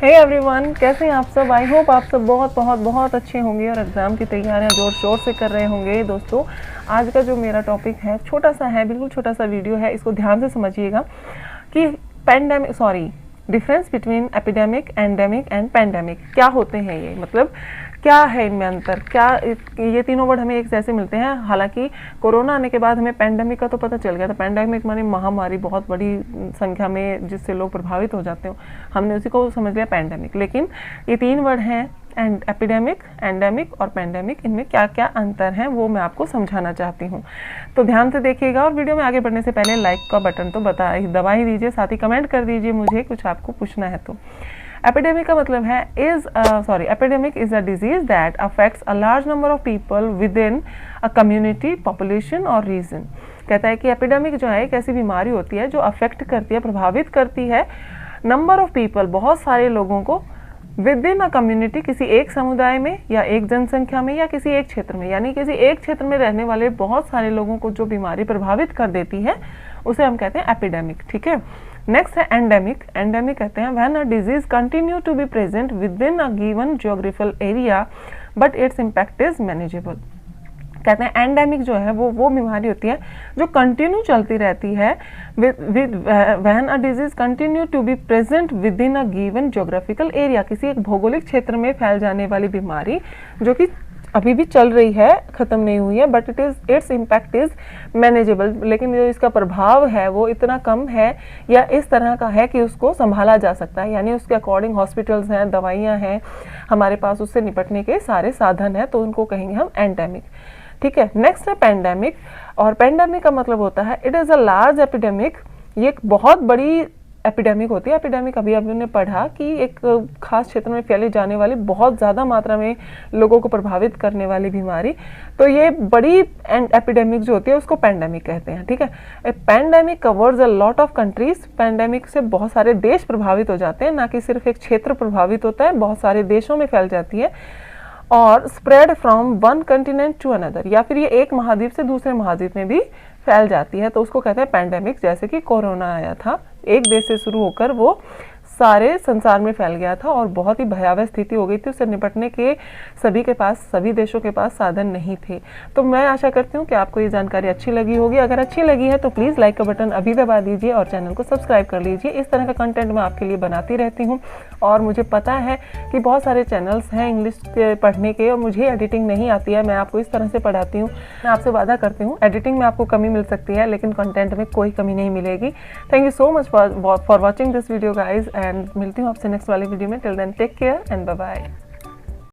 Hey everyone, कैसे हैं आप सब। आई होप आप सब बहुत बहुत बहुत अच्छे होंगे और एग्ज़ाम की तैयारियां जोर शोर से कर रहे होंगे। दोस्तों, आज का जो मेरा टॉपिक है छोटा सा है, बिल्कुल छोटा सा वीडियो है, इसको ध्यान से समझिएगा कि difference between epidemic, endemic and pandemic क्या होते हैं। ये मतलब क्या है, इनमें अंतर क्या। ये तीनों वर्ड हमें एक जैसे मिलते हैं। हालांकि कोरोना आने के बाद हमें पैंडेमिक का तो पता चल गया था। पैंडेमिक माने महामारी, बहुत बड़ी संख्या में जिससे लोग प्रभावित हो जाते हो, हमने उसी को समझ लिया पैंडेमिक। लेकिन ये तीन वर्ड हैं, एंड एपिडेमिक, एंडेमिक और पैंडेमिक, इनमें क्या क्या अंतर हैं वो मैं आपको समझाना चाहती हूँ। तो ध्यान से देखिएगा और वीडियो में आगे बढ़ने से पहले लाइक का बटन तो दबा ही दीजिए, साथ ही कमेंट कर दीजिए मुझे कुछ आपको पूछना है तो। एपिडेमिक का मतलब है epidemic is a disease that affects a large number of people with in a community, population और रीजन। कहता है कि एपिडेमिक जो है एक ऐसी बीमारी होती है जो अफेक्ट करती है, प्रभावित करती है नंबर ऑफ पीपल, बहुत सारे लोगों को, विद इन अ कम्युनिटी, किसी एक समुदाय में या एक जनसंख्या में या किसी एक क्षेत्र में, यानी किसी एक क्षेत्र में रहने वाले बहुत सारे लोगों को जो बीमारी प्रभावित कर देती है उसे हम कहते हैं एपिडेमिक। ठीक है। नेक्स्ट है एंडेमिक। एंडेमिक कहते हैं when a disease continue to be present within a given geographical area but its impact is manageable. कहते हैं एंडेमिक जो है वो बीमारी होती है जो कंटिन्यू चलती रहती है, when a disease continue to be present within a given geographical area, किसी एक भौगोलिक क्षेत्र में फैल जाने वाली बीमारी जो कि अभी भी चल रही है, ख़त्म नहीं हुई है, but its impact is manageable. लेकिन जो इसका प्रभाव है वो इतना कम है या इस तरह का है कि उसको संभाला जा सकता है, यानी उसके अकॉर्डिंग हॉस्पिटल्स हैं, दवाइयाँ हैं, हमारे पास उससे निपटने के सारे साधन हैं, तो उनको कहेंगे हम एंडेमिक। ठीक है। नेक्स्ट है पैंडेमिक। और पैंडेमिक का मतलब होता है it is a large epidemic. ये एक बहुत बड़ी एपिडेमिक होती है। एपिडेमिक अभी हमने पढ़ा कि एक खास क्षेत्र में फैली जाने वाली, बहुत ज़्यादा मात्रा में लोगों को प्रभावित करने वाली बीमारी, तो ये बड़ी एपिडेमिक जो होती है उसको पैंडेमिक कहते हैं। ठीक है। A pandemic covers a lot of countries. Pandemic से बहुत सारे देश प्रभावित हो जाते हैं, ना कि सिर्फ एक क्षेत्र प्रभावित होता है, बहुत सारे देशों में फैल जाती है। और spread from one continent to another, या फिर ये एक महाद्वीप से दूसरे महाद्वीप में भी फैल जाती है, तो उसको कहते हैं पैंडेमिक। जैसे कि कोरोना आया था, एक देश से शुरू होकर वो सारे संसार में फैल गया था और बहुत ही भयावह स्थिति हो गई थी। उससे निपटने के सभी देशों के पास साधन नहीं थे। तो मैं आशा करती हूँ कि आपको ये जानकारी अच्छी लगी होगी। अगर अच्छी लगी है तो प्लीज़ लाइक का बटन अभी दबा दीजिए और चैनल को सब्सक्राइब कर लीजिए। इस तरह का कंटेंट मैं आपके लिए बनाती रहती हूँ और मुझे पता है कि बहुत सारे चैनल्स हैं इंग्लिश के पढ़ने के और मुझे एडिटिंग नहीं आती है, मैं आपको इस तरह से पढ़ाती हूँ। मैं आपसे वादा करती हूँ एडिटिंग में आपको कमी मिल सकती है लेकिन कंटेंट में कोई कमी नहीं मिलेगी। Thank you so much for watching this video guys, and मिलती हूँ आपसे नेक्स्ट वाली वीडियो में। Till then take care and bye bye.